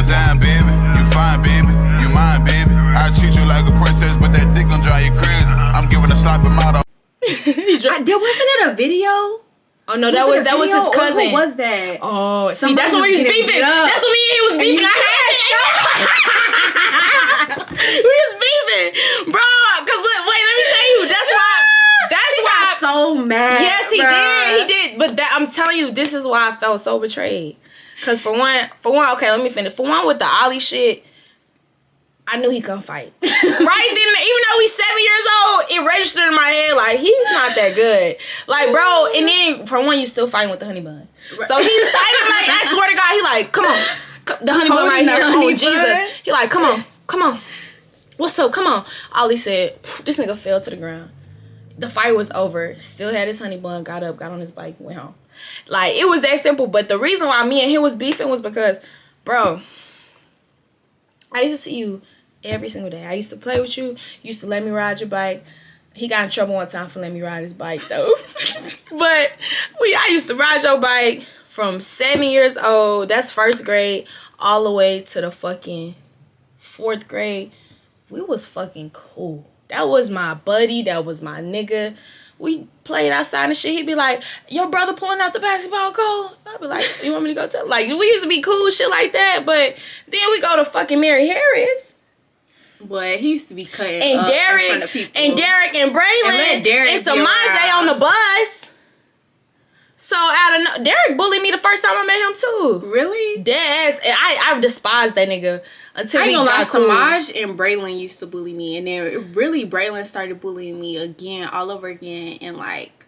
Damn, baby, you fine, baby, you mine, baby. I treat you like a princess, but that dick gon' drive you crazy. I'm giving a sloppy mouth. Wasn't it a video? Oh no, that was his cousin. Who was that? Oh, see, that's when we was beefing. That's when me and he was beefing. I had we was beefing, bro. Cause look, wait, let me tell you. That's why. He got so mad. Yes, he did. But I'm telling you, this is why I felt so betrayed. Cause for one, okay, let me finish. For one, with the Ollie shit, I knew he couldn't fight. Right then, even though he's 7 years old, it registered in my head like he's not that good. Like, bro, and then for one, you still fighting with the honey bun. So he's fighting like, I swear to God, he like, come on, the honey bun right here. Oh Jesus, he like, come on. What's up? Come on. Ollie said, this nigga fell to the ground. The fight was over. Still had his honey bun. Got up, got on his bike, went home. Like, it was that simple. But the reason why me and him was beefing was because, bro, I used to see you every single day. I used to play with you. You used to let me ride your bike. He got in trouble one time for letting me ride his bike, though. But I used to ride your bike from 7 years old. That's first grade. All the way to the fucking 4th grade. We was fucking cool. That was my buddy. That was my nigga. We played outside and shit. He'd be like, your brother pulling out the basketball goal? I'd be like, you want me to go tell him? Like, we used to be cool, shit like that. But then we go to fucking Mary Harris. Boy, he used to be cutting and up Derek, in front of people. And Derek and Braylon and Samaje on the bus. So Derek bullied me the first time I met him too. Really? Yes. And I despised that nigga until we got cool. Samaj and Braylon used to bully me, and then really Braylon started bullying me again, all over again, and like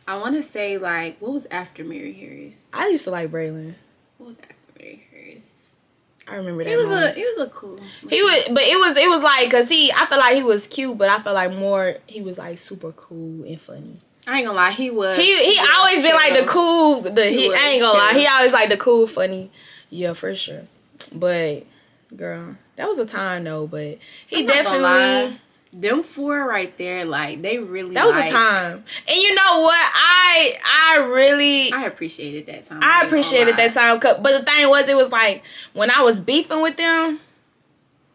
I want to say like what was after Mary Harris? I used to like Braylon. What was after Mary Harris? I remember that. He was a cool. He was, but it was like, cause I felt like he was cute, but I felt like he was like super cool and funny. I ain't gonna lie, he was. He always been like the cool. I ain't gonna lie, he always like the cool, funny. Yeah, for sure. But girl, that was a time though. But he definitely. Them four right there, like they really. That was a time, and you know what? I appreciated that time. I appreciated that time, but the thing was, it was like when I was beefing with them,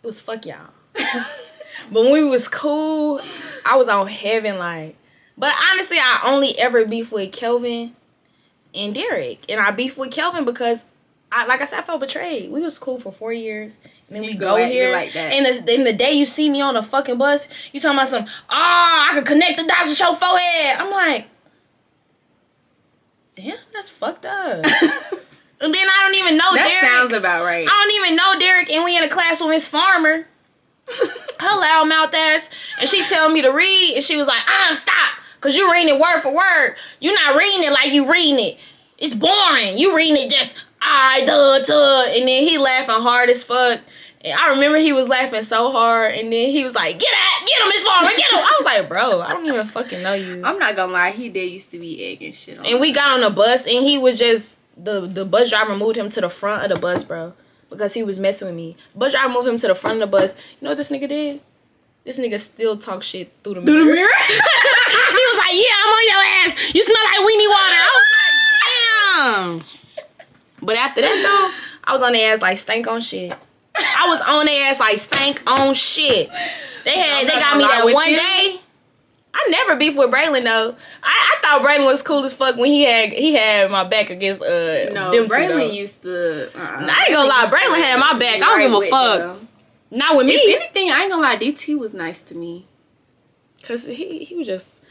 it was fuck y'all. But when we was cool, I was on heaven like. But honestly, I only ever beef with Kelvin and Derek, and I beef with Kelvin because like I said, I felt betrayed. We was cool for 4 years. And then we go here. Like that. And the day you see me on the fucking bus, you talking about I can connect the dots with your forehead. I'm like, damn, that's fucked up. And then I don't even know Derek. That sounds about right. I don't even know Derek, and we in a class with Miss Farmer. Her loud mouth ass. And she telling me to read, and she was like, stop. Because you reading it word for word. You're not reading it like you reading it. It's boring. You reading it just... and then he laughing hard as fuck. And I remember he was laughing so hard, and then he was like, get him, Miss Farmer, get him. I was like, bro, I don't even fucking know you. I'm not gonna lie, he did used to be egging shit on. And we got on the bus, and he was just, the bus driver moved him to the front of the bus, bro, because he was messing with me. The bus driver moved him to the front of the bus. You know what this nigga did? This nigga still talk shit through the mirror. He was like, yeah, I'm on your ass. You smell like weenie water. I was like, damn. But after that, though, I was on their ass like stank on shit. I was on their ass like stank on shit. They got me that one day. I never beefed with Braylon, though. I thought Braylon was cool as fuck when he had my back against them two, Braylon used to... I ain't gonna lie, Braylon had my back. I don't give a fuck. Them. Not with me. If anything, I ain't gonna lie, DT was nice to me. Because he was just...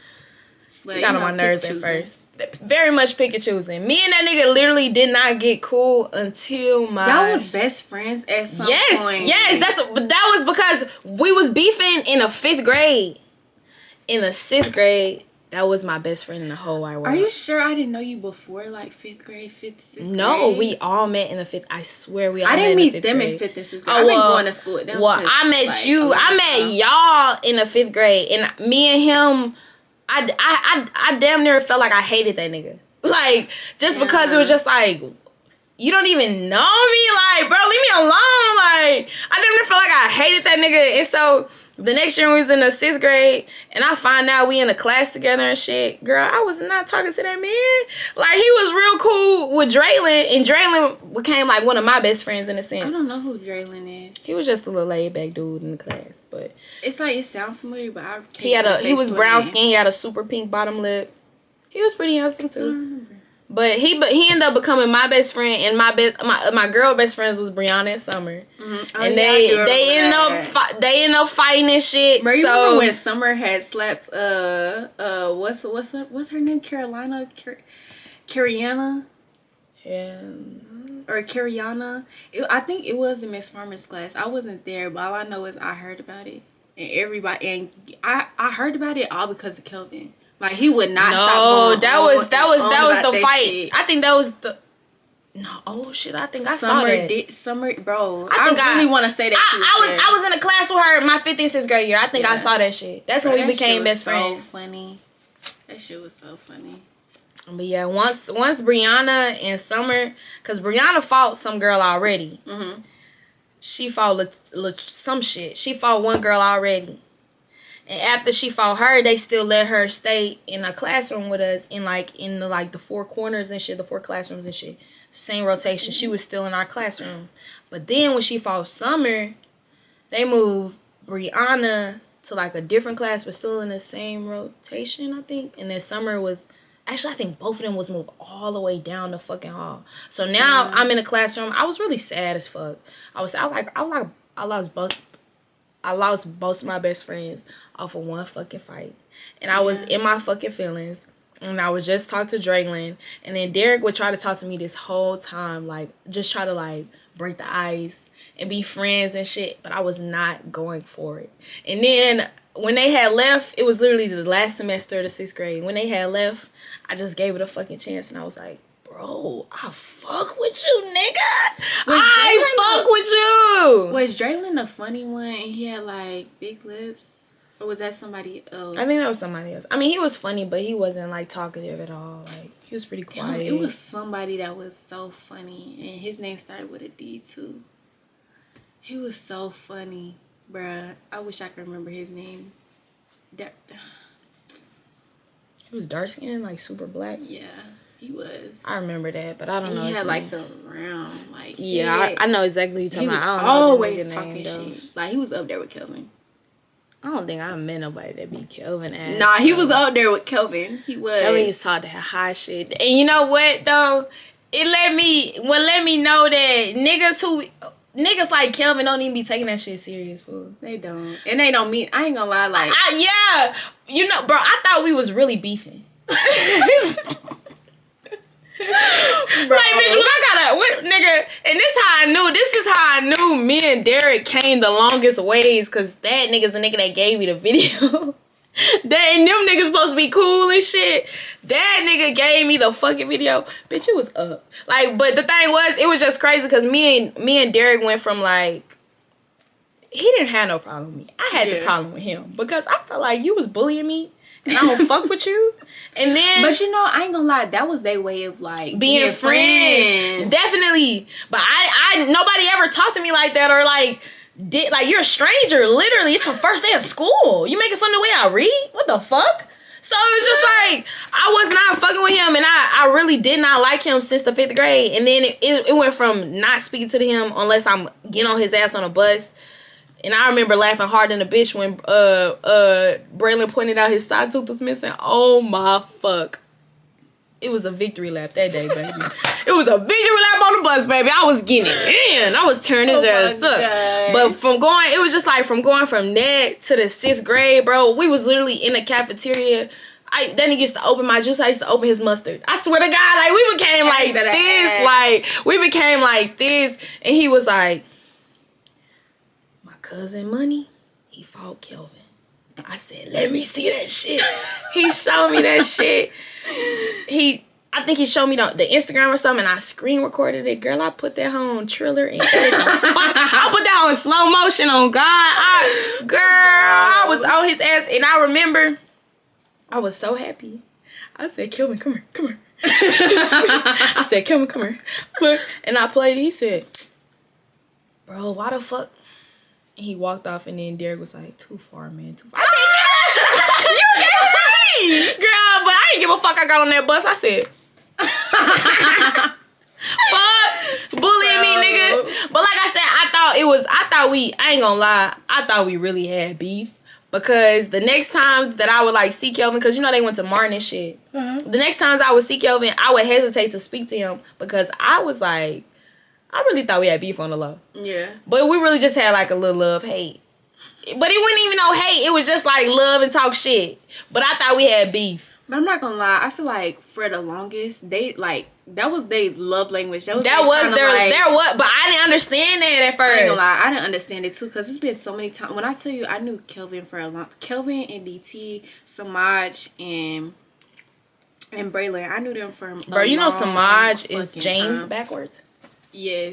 He got on my nerves at first. Very much pick and choosing. Me and that nigga literally did not get cool until y'all was best friends at some point. Yes, that was because we was beefing in the 5th grade. In the 6th grade, that was my best friend in the whole wide world. Are you sure I didn't know you before like 5th grade, 5th, 6th grade? No, we all met in the 5th. I swear we all met in the 5th grade. I didn't meet them in 5th and 6th grade. I've been going to school with them. Well, I met you. I met y'all in the 5th grade, and me and him. I damn near felt like I hated that nigga. Like, just because it was just like, you don't even know me? Like, bro, leave me alone. Like, I damn near felt like I hated that nigga. And so, The next year we was in the 6th grade, and I find out we in a class together and shit. Girl, I was not talking to that man. Like, he was real cool with Draylon, and Draylon became like one of my best friends in a sense. I don't know who Draylon is. He was just a little laid back dude in the class, but it's like it sounds familiar, but I he was brown skin. He had a super pink bottom lip. He was pretty handsome too. I don't remember. But he ended up becoming my best friend, and my girl best friends was Brianna and Summer, and they ended up fighting and shit. Bro, you remember when Summer had slapped what's her name, Cariana, yeah, or Cariana? I think it was in Miss Farmer's class. I wasn't there, but all I know is I heard about it, and I heard about it all because of Kelvin. Like, he would not stop going. That was the fight. Shit. I think that was the. No, oh shit! I think I saw that. Summer, bro. I really want to say that. I was in a class with her my 5th and 6th grade year. I think I saw that shit. That's when we became best friends. So funny. That shit was so funny. But yeah, once Brianna and Summer, cause Brianna fought some girl already. Mm-hmm. She fought some shit. She fought one girl already. And after she fought her, they still let her stay in a classroom with us in the 4 corners and shit, the 4 classrooms and shit. Same rotation. She was still in our classroom. But then when she fought Summer, they moved Brianna to like a different class, but still in the same rotation, I think. And then Summer was, actually I think both of them was moved all the way down the fucking hall. So now I'm in a classroom. I was really sad as fuck. I lost both of my best friends off of one fucking fight. And I was in my fucking feelings. And I was just talking to Draylon. And then Derek would try to talk to me this whole time. Like, just try to, like, break the ice and be friends and shit. But I was not going for it. And then when they had left, it was literally the last semester of the 6th grade. When they had left, I just gave it a fucking chance. And I was like, bro, I fuck with you, nigga. I fuck with you. Was Draylon a funny one and he had like big lips? Or was that somebody else? I think that was somebody else. I mean, he was funny, but he wasn't like talkative at all. Like, he was pretty quiet. It was somebody that was so funny. And his name started with a D too. He was so funny, bruh. I wish I could remember his name. He was dark skinned, like super black. Yeah. He was. I remember that, but I don't know. He had his like name. the round, like I know exactly what you're talking about. I don't always know talking shit. Like, he was up there with Kelvin. I don't think I met nobody that beat Kelvin ass. Nah, he was up there with Kelvin. He was. Kelvin used to talk that high shit, and you know what though? It let me know that niggas like Kelvin don't even be taking that shit serious, fool. They don't, and they don't mean. I ain't gonna lie, like yeah, you know, bro. I thought we was really beefing. Like, bitch, nigga, and this is how I knew me and Derek came the longest ways, cause that nigga's the nigga that gave me the video. That and them niggas supposed to be cool and shit. That nigga gave me the fucking video. Bitch, it was up. Like, but the thing was, it was just crazy cause me and Derek went from like, he didn't have no problem with me. I had the problem with him because I felt like you was bullying me. And I don't fuck with you. And then, but you know, I ain't gonna lie, that was their way of like being friends. Definitely. But I nobody ever talked to me like that or like did like, you're a stranger. Literally, it's the first day of school. You making fun of the way I read? What the fuck? So it was just like, I was not fucking with him, and I really did not like him since the 5th grade. And then it went from not speaking to him unless I'm getting on his ass on a bus. And I remember laughing hard in a bitch when Braylon pointed out his side tooth was missing. Oh my fuck. It was a victory lap that day, baby. It was a victory lap on the bus, baby. I was getting it in. I was turning his ass up. But it was just like from going from that to the 6th grade, bro, we was literally in the cafeteria. That nigga used to open my juice. I used to open his mustard. I swear to God, like, we became like this. Like, we became like this. And he was like, cousin Money, he fought Kelvin. I said, let me see that shit. He showed me that shit. I think he showed me the Instagram or something, and I screen recorded it. Girl, I put that on Triller and everything. I put that on slow motion on God. I was on his ass, and I remember I was so happy. I said, Kelvin, come here. I said, Kelvin, come here. And I played it. He said, bro, why the fuck? And he walked off, and then Derek was like, too far, man, too far. I said, you kidding me? Girl, but I didn't give a fuck. I got on that bus. I said, fuck, bullying me, nigga. But like I said, I ain't gonna lie, I thought we really had beef. Because the next times that I would like see Kelvin, because you know they went to Martin and shit. The next times I would see Kelvin, I would hesitate to speak to him because I was like, I really thought we had beef on the low. Yeah. But we really just had like a little love hate. But it wasn't even no hate. It was just like love and talk shit. But I thought we had beef. But I'm not gonna lie, I feel like for the longest, they like that was their love language. That was their what? But I didn't understand that at first. I ain't gonna lie, I didn't understand it too because it's been so many times. When I tell you, I knew Kelvin for a long time. Kelvin and DT, Samaj and Braylon, I knew them for. Bro, you know Samaj is James backwards. Yes,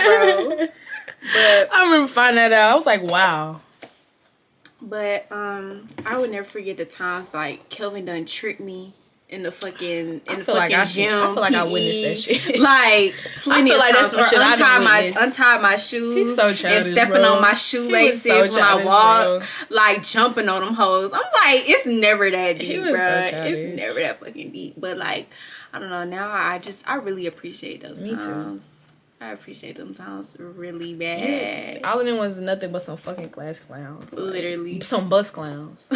bro. But I remember finding that out. I was like, wow. But I would never forget the times like Kelvin done tricked me in the fucking gym. I feel like I witnessed that shit. Like plenty of times. That's some shit untie my shoes. He's so childish, and stepping on my shoelaces when I walk, like jumping on them hoes. I'm like, it's never that deep, bro. It's never that fucking deep. But like, I don't know. Now I really appreciate those times. Too. I appreciate them times really bad. Yeah. All of them was nothing but some fucking class clowns. Literally. Like, some bus clowns.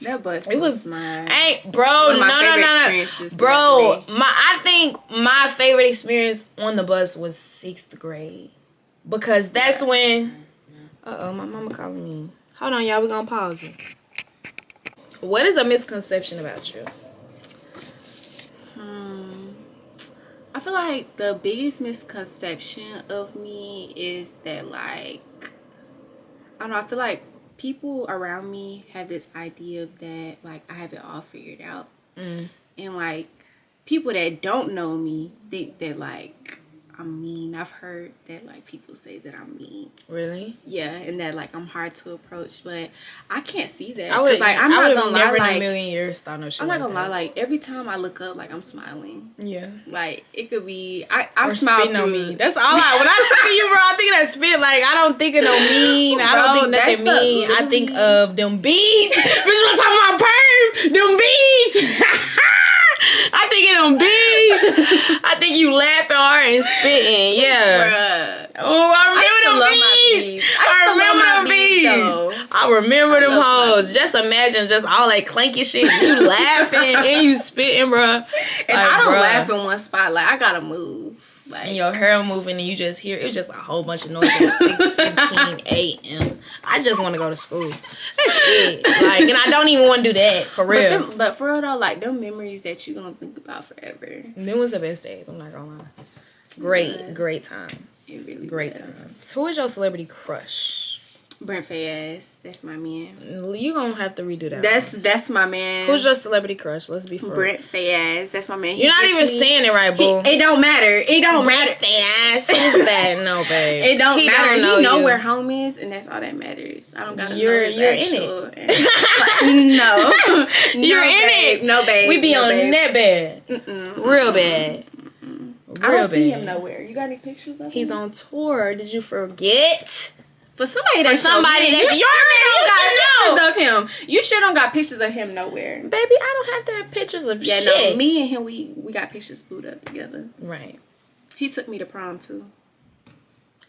That bus was mine. Bro, no. Bro, I think my favorite experience on the bus was 6th grade. Because that's when... Uh-oh, my mama calling me. Hold on, y'all. We're going to pause it. What is a misconception about you? I feel like the biggest misconception of me is that, like, I don't know, I feel like people around me have this idea that, like, I have it all figured out. And, like, people that don't know me think that, like, I'm mean. I've heard that, like, people say that I'm mean. Really? Yeah, and that, like, I'm hard to approach, but I can't see that. I would, like, I'm not gonna never lie, in a million years thought no shit. I'm not gonna lie, like, every time I look up, like, I'm smiling. Yeah. Like, it could be, I smile through. On me. That's all when I think of you, bro, I think of that spit. Like, I don't think of no mean. I don't think nothing mean. I think of them beads. Bitch, we're talking about perm. Them beads. I think of them beads. I think you laughing hard and spitting. Yeah. Bruh. Oh, I remember them beads. I remember them hoes. Just imagine just all that clanky shit. You laughing and you spitting, bro. And like, I don't laugh in one spot. Like, I gotta move. Like, and your hair moving and you just hear it was just a whole bunch of noise at 6:15 a.m. I just want to go to school. That's it. Like, and I don't even want to do that for real. But for real though, like them memories that you gonna think about forever. Them was the best days. I'm not gonna lie. Great times. It really great times. Who is your celebrity crush? Brent Fayez. That's my man. You gonna have to redo that. That's my man. Who's your celebrity crush? Let's be fair. Brent Fayez. That's my man. You're not even saying it right, boo. It don't matter. It don't matter. Brent Fayez. Who's that? No, babe. It don't matter. He know you. where home is, and that's all that matters. I don't gotta you're know his in it. No. You're in it. No, babe. We be on that bad. Real bad. I don't see him nowhere. You got any pictures of him? He's on tour. Did you forget? For somebody that's your man, you sure don't got pictures of him. You sure don't got pictures of him nowhere. Baby, I don't have to have pictures of shit. No, me and him, we got pictures glued up together. Right. He took me to prom, too.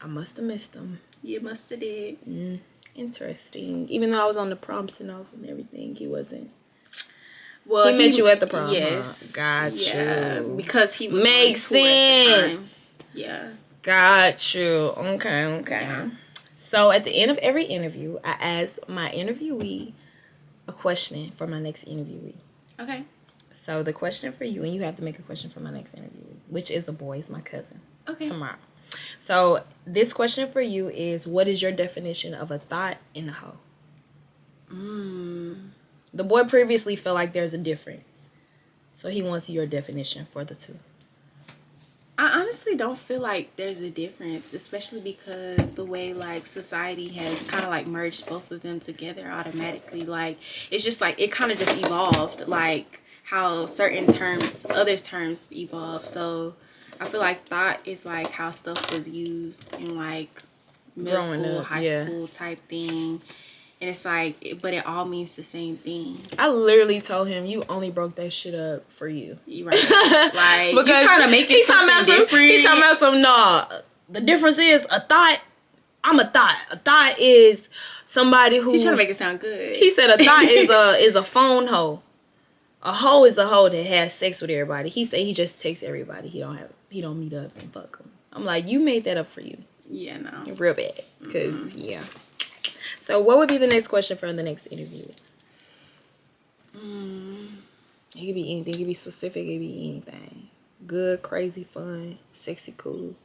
I must have missed him. You must have did. Interesting. Even though I was on the prom send-off and everything, he wasn't. Well, he met you at the prom. Yes. Huh? Got you. Because he was makes sense. Yeah. Got you. Okay. Yeah. So at the end of every interview, I ask my interviewee a question for my next interviewee. Okay. So the question for you, and you have to make a question for my next interviewee, which is a boy, is my cousin. Okay. Tomorrow. So this question for you is, what is your definition of a thought and a hoe? The boy previously felt like there's a difference. So he wants your definition for the two. I honestly don't feel like there's a difference, especially because the way like society has kind of like merged both of them together automatically. Like it's just like it kind of just evolved, like how certain terms, others terms evolve. So I feel like thought is like how stuff was used in like middle Growing school, up, high yeah. school type thing. And it's like, but it all means the same thing. I literally told him, you only broke that shit up for you. Right. Like, Because you trying to make it something different. He talking about some, no. The difference is a thought. I'm a thought. A thought is somebody who's... He's trying to make it sound good. He said a thought is a phone hoe. A hoe is a hoe that has sex with everybody. He said he just texts everybody. He don't meet up and fuck them. I'm like, you made that up for you. Yeah, no. Real bad. Because, yeah. So, what would be the next question for the next interview? It could be anything. It could be specific. It could be anything. Good, crazy, fun, sexy, cool.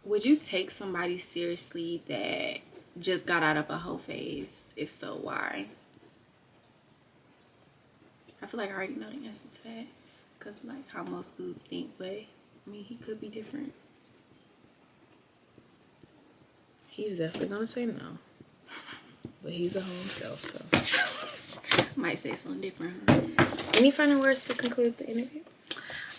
Would you take somebody seriously that just got out of a hoe phase? If so, why? I feel like I already know the answer to that. Because, like, how most dudes think, but, I mean, he could be different. He's definitely going to say no. But he's a hoe himself, so. Might say something different. Any final words to conclude the interview?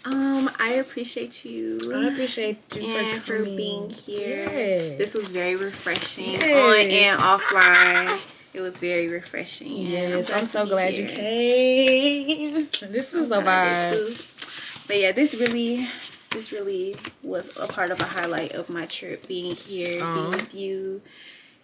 I appreciate you. I appreciate you and for coming. being here. Yes. This was very refreshing. Yes. On and offline. It was very refreshing. Yes, I'm so glad you came. This was a vibe. But yeah, this really was a part of a highlight of my trip. Being here, being with you,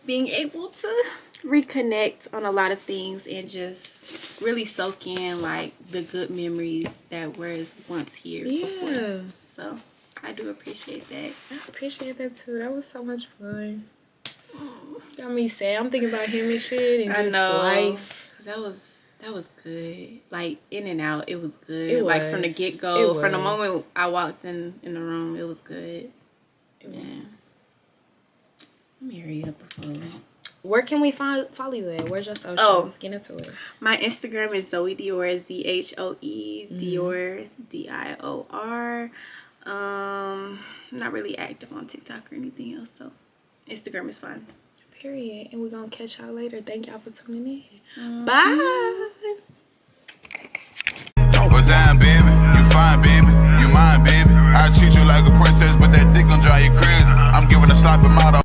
being able to reconnect on a lot of things and just really soak in like the good memories that were once here before. So I do appreciate that. I appreciate that too. That was so much fun. Got me sad. I'm thinking about him and shit and just life. Cause that was good. Like in and out, it was good. It like was. from the get go, from the was. moment I walked in the room, it was good. It Yeah. was. Let me hurry up before. Where can we follow you at? Where's your socials? Oh. Get into it. My Instagram is Zhoe Dior, ZHOE Dior, DIOR. Not really active on TikTok or anything else, so Instagram is fine. Period. And we're gonna catch y'all later. Thank y'all for tuning in. Bye. What's that, baby? You fine, baby.